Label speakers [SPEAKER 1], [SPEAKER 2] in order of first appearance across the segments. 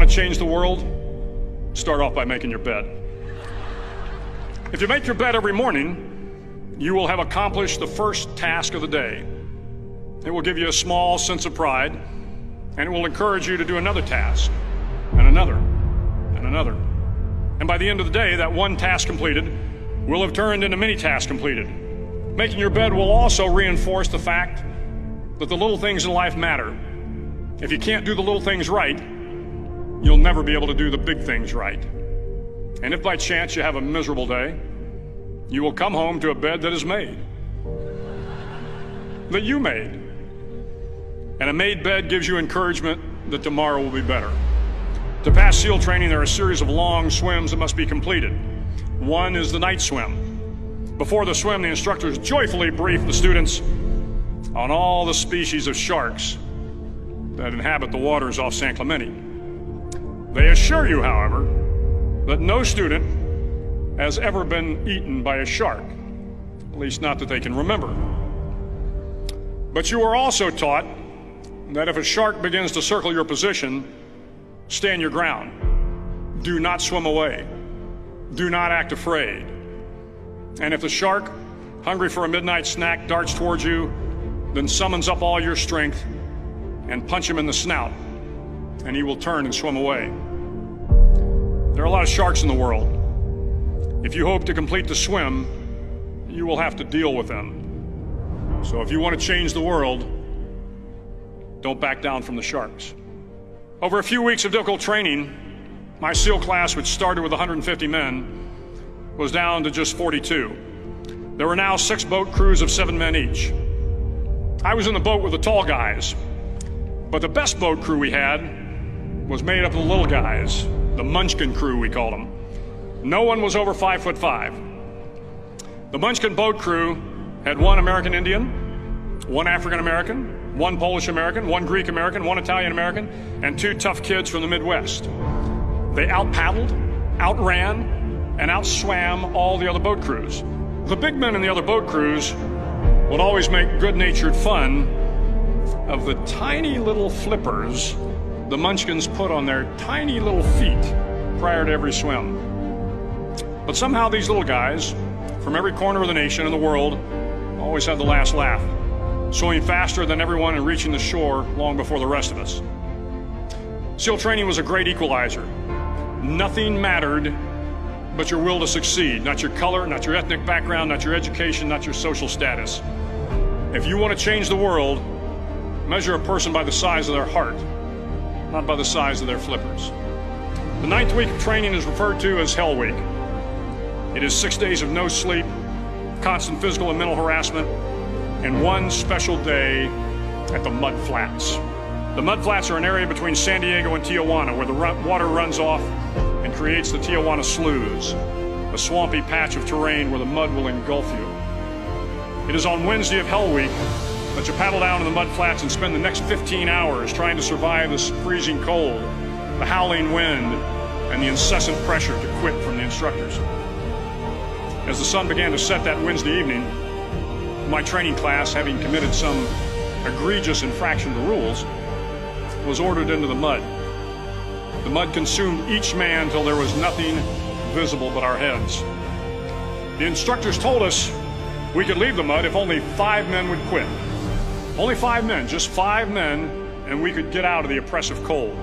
[SPEAKER 1] want to change the world? Start off by making your bed. If you make your bed every morning, you will have accomplished the first task of the day. It will give you a small sense of pride, and it will encourage you to do another task, and another, and another. And by the end of the day, that one task completed will have turned into many tasks completed. Making your bed will also reinforce the fact that the little things in life matter. If you can't do the little things right, you'll never be able to do the big things right. And if by chance you have a miserable day, you will come home to a bed that is made, that you made. And a made bed gives you encouragement that tomorrow will be better. To pass SEAL training, there are a series of long swims that must be completed. One is the night swim. Before the swim, the instructors joyfully brief the students on all the species of sharks that inhabit the waters off San Clemente. They assure you, however, that no student has ever been eaten by a shark, at least not that they can remember. But you are also taught that if a shark begins to circle your position, stand your ground. Do not swim away. Do not act afraid. And if the shark, hungry for a midnight snack, darts towards you, then summons up all your strength and punch him in the snout, and he will turn and swim away. There are a lot of sharks in the world. If you hope to complete the swim, you will have to deal with them. So if you want to change the world, don't back down from the sharks. Over a few weeks of difficult training, my SEAL class, which started with 150 men, was down to just 42. There were now 6 boat crews of 7 men each. I was in the boat with the tall guys, but the best boat crew we had was made up of the little guys, the Munchkin crew, we called them. No one was over 5'5". The Munchkin boat crew had 1 American Indian, 1 African American, 1 Polish American, 1 Greek American, 1 Italian American, and 2 tough kids from the Midwest. They out-paddled, outran, and outswam all the other boat crews. The big men in the other boat crews would always make good-natured fun of the tiny little flippers the Munchkins put on their tiny little feet prior to every swim. But somehow these little guys from every corner of the nation and the world always had the last laugh, swimming faster than everyone and reaching the shore long before the rest of us. SEAL training was a great equalizer. Nothing mattered but your will to succeed, not your color, not your ethnic background, not your education, not your social status. If you want to change the world, measure a person by the size of their heart, not by the size of their flippers. The 9th week of training is referred to as Hell Week. It is 6 days of no sleep, constant physical and mental harassment, and 1 special day at the Mud Flats. The Mud Flats are an area between San Diego and Tijuana where the water runs off and creates the Tijuana Sloughs, a swampy patch of terrain where the mud will engulf you. It is on Wednesday of Hell Week that you paddle down to the Mud Flats and spend the next 15 hours trying to survive this freezing cold, the howling wind, and the incessant pressure to quit from the instructors. As the sun began to set that Wednesday evening, my training class, having committed some egregious infraction to rules, was ordered into the mud. The mud consumed each man till there was nothing visible but our heads. The instructors told us we could leave the mud if only 5 men would quit. Only 5 men, just 5 men, and we could get out of the oppressive cold.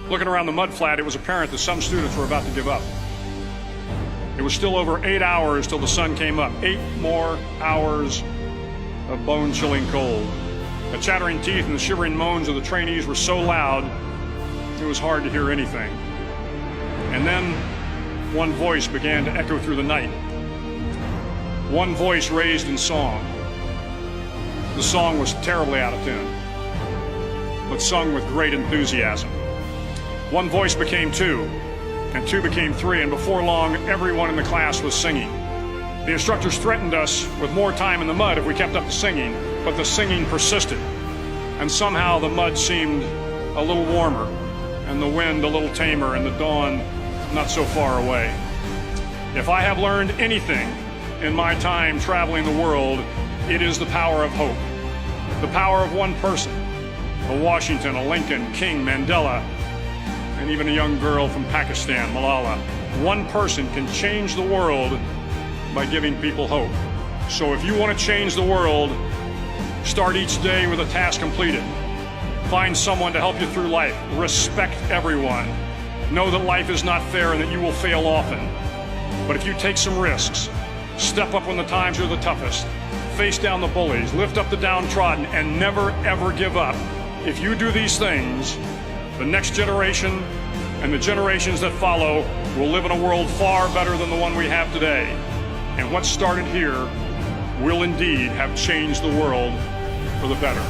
[SPEAKER 1] Looking around the mud flat, it was apparent that some students were about to give up. It was still over 8 hours till the sun came up. 8 more hours of bone-chilling cold. The chattering teeth and the shivering moans of the trainees were so loud, it was hard to hear anything. And then one voice began to echo through the night. One voice raised in song. The song was terribly out of tune, but sung with great enthusiasm. One voice became 2, and 2 became 3, and before long, everyone in the class was singing. The instructors threatened us with more time in the mud if we kept up the singing, but the singing persisted, and somehow the mud seemed a little warmer, and the wind a little tamer, and the dawn not so far away. If I have learned anything in my time traveling the world, it is the power of hope. The power of one person, a Washington, a Lincoln, King, Mandela, and even a young girl from Pakistan, Malala. One person can change the world by giving people hope. So if you want to change the world, start each day with a task completed. Find someone to help you through life. Respect everyone. Know that life is not fair and that you will fail often. But if you take some risks, step up when the times are the toughest, face down the bullies, lift up the downtrodden, and never ever give up. If you do these things, the next generation and the generations that follow will live in a world far better than the one we have today. And what started here will indeed have changed the world for the better.